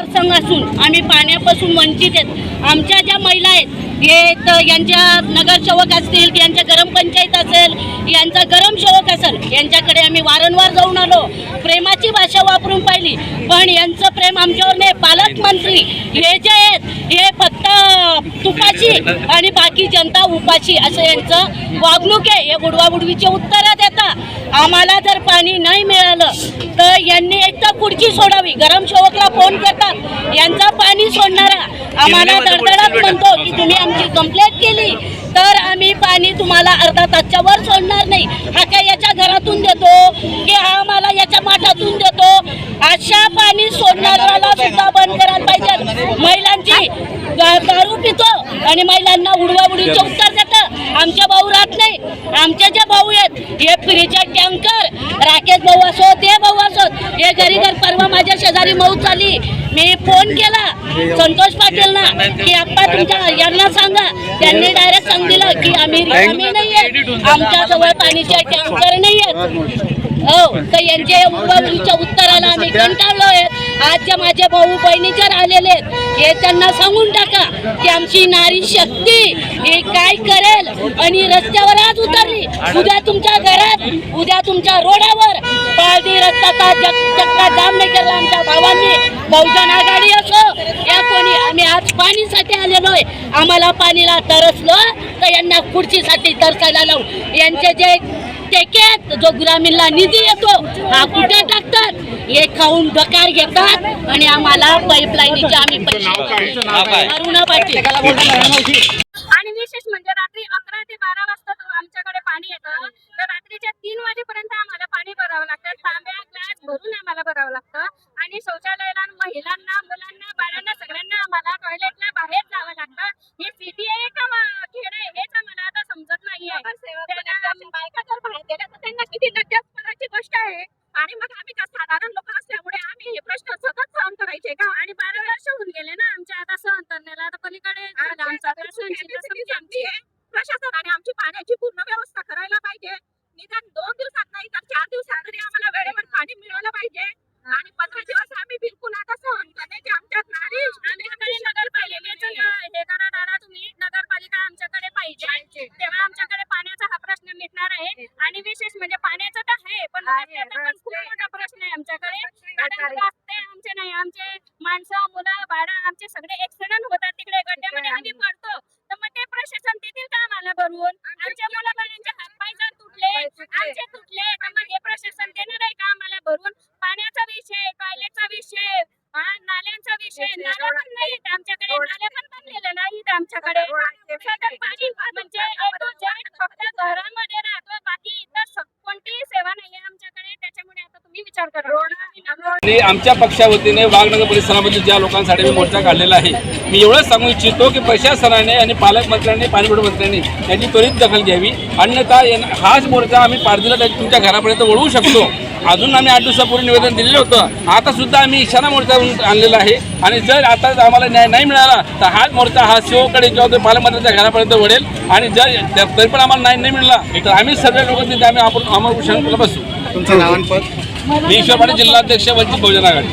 मतदारसंघ असून आम्ही पाण्यापासून वंचित आहेत। आमच्या ज्या महिला आहेत हे यांच्या नगरसेवक असतील, यांच्या ग्रामपंचायत असेल, यांचा ग्रामसेवक असेल, यांच्याकडे आम्ही वारंवार जाऊन आलो, प्रेमाची भाषा वापरून पाहिली, पण यांचं प्रेम आमच्यावर नाही। पालकमंत्री हे जे आहेत हे फक्त तुपाची आणि बाकी जनता उपाशी असं यांचं वागणूक आहे। हे बुडवाबुडवीचे उत्तरं देतात। आम्हाला जर पाणी नाही मिळालं तर यांनी एक तर खुर्ची सोडावी, ग्रामसेवकला फोन करतात, यांचा पाणी सोडणारा आम्हाला दडदडत म्हणतो की तुम्ही आमची कंप्लेंट केली तर आम्ही पाणी तुम्हाला अर्धा तासच्या वर सोडणार नाही। हा काय याच्या घरातून देतो की हा आम्हाला याच्या माठातून देतो? अशा पाणी सोडणाऱ्याला सुद्धा बंद करायला पाहिजे। महिलांची दारू पितो आणि महिलांना उडवाउडीचे उत्तर देतं। आमच्या भाऊ राहत नाही, आमचे जे भाऊ आहेत हे फ्रीचे टँकर, राकेश भाऊ असो ते भाऊ असोत, हे घरी घर परवा माझ्या शेजारी मौत झाली, मी फोन केला संतोष पाटीलना की आप्पा तुमच्या यांना सांगा, त्यांनी डायरेक्ट सांगितलं की आम्ही नाही आहेत, आमच्या जवळ पाणीचे टँकर नाही आहेत। हो, तर यांच्या उडवाउडीच्या उत्तराला आम्ही कंटाळलो आहेत। आज जे माझे भाऊ बहिणीचे राहिलेले आहेत हे त्यांना सांगून टाका की आमची नारी शक्ती हे काय करेल आणि रस्त्यावर आज उतरली, उद्या तुमच्या घरात, उद्या तुमच्या रोडावर पाळदी रस्त्याचा चक्का जाम नाही केला आमच्या भावांनी, बहुजन आघाडी असो या कोणी, आम्ही आज पाणीसाठी आलेलो आहे। आम्हाला पाणीला तरसलो तर यांना खुर्चीसाठी तरसायला लावू। यांचे जे टेकेत जो ग्रामीणला निधी येतो हा कुठे टाकतात? हे खाऊन डकार घेतात आणि आम्हाला पाईपलाईनचे आम्ही पैसे अरुणा पाटील। आणि विशेष म्हणजे रात्री 11 ते 12 वाजता आमच्याकडे पाणी येतं, तर रात्रीच्या 3 वाजेपर्यंत आम्हाला पाणी भरावं लागतं, तांब्या ग्लास भरून आम्हाला भरावं लागतं। आणि शौचालयाला महिलांना, मुलांना, बाळांना सगळ्यांना आम्हाला टॉयलेटला बाहेर जावं लागतं। हे सिटी आहे का खेड आहे हेच आम्हाला आता समजत नाहीये। बायका जर बाहेर गेल्या तर त्यांना किती लज्जास्पदाची गोष्ट आहे। आणि मग आम्ही का साधारण लोक असल्यामुळे आम्ही हे प्रश्न सतत सहन करायचे का? आणि 12 वर्ष होऊन गेले ना आमच्या आता सहन करण्याला, आता पलीकडे आमचा प्रशासनाने आमची पाण्याची पूर्ण व्यवस्था करायला पाहिजे। निदान 2 दिवसात नाही तर 4 दिवसात तरी आम्हाला वेळेवर पाणी मिळालं पाहिजे। आणि 15 दिवस आम्ही बिलकुल आता सहन करण्याची आमच्यात नारी आमच्याकडे नगरपालिकेचं हे करा दादा तुम्ही, नगरपालिका आमच्याकडे पाहिजे, तेव्हा आमच्याकडे पाण्याचा हा प्रश्न मिटणार आहे। आणि विशेष म्हणजे पाण्याचं तर आहे पण पण खूप मोठा प्रश्न आहे आमच्याकडे, कारण रस्ते आमचे नाही, आमचे माणसं, मुलं, बाळा आमचे सगळे ऍक्सिडेंट होतात तिकडे गड्ड्यामध्ये आम्ही पडतो, तर मग ते प्रशासन देतील का आम्हाला भरून? आमच्या मुलाबाळांचे हातपाय जर तुटले, आमचे तुटले, तर मग हे प्रशासन देणार आहे का आम्हाला भरून? पाण्याचा विषय, टॉयलेटचा विषय, नाल्यांचा विषय, नाल्या पण नाहीत आमच्याकडे, नाल्या पण बनलेल्या नाहीत आमच्याकडे। सतत पाणी म्हणजे फक्त घरामध्ये राहतो, बाकी इतर कोणतीही सेवा नाही आहे आमच्याकडे। त्याच्यामुळे आता तुम्ही विचार करा। आमच्या पक्षा वतीने वाघनगर परिसरामध्ये ज्या लोकांसाठी मी मोर्चा काढलेला आहे, मी एवढंच सांगू इच्छितो की प्रशासनाने आणि पालकमंत्र्यांनी, पाणीपुरवठा मंत्र्यांनी याची त्वरित दखल घ्यावी, अन्यथा हाच मोर्चा आम्ही पारदीला तुमच्या घरापर्यंत वळवू शकतो। अजून आम्ही 8 दिवसापूर्वी निवेदन दिलेलं होतं, आता सुद्धा आम्ही इशारा मोर्चा आणलेला आहे। आणि जर आता आम्हाला न्याय नाही मिळाला तर हाच मोर्चा हा सीओकडे किंवा पालकमंत्र्यांच्या घरापर्यंत वळेल। आणि जर तरी पण आम्हाला न्याय नाही मिळाला तर आम्ही सर्व लोक तिथे आम्ही आपण अमर उपोषणाला बसू। तुमचं नाव आणि पद? मी ईश्वर पाटील, जिल्हाध्यक्ष वंचित बहुजन आघाडी।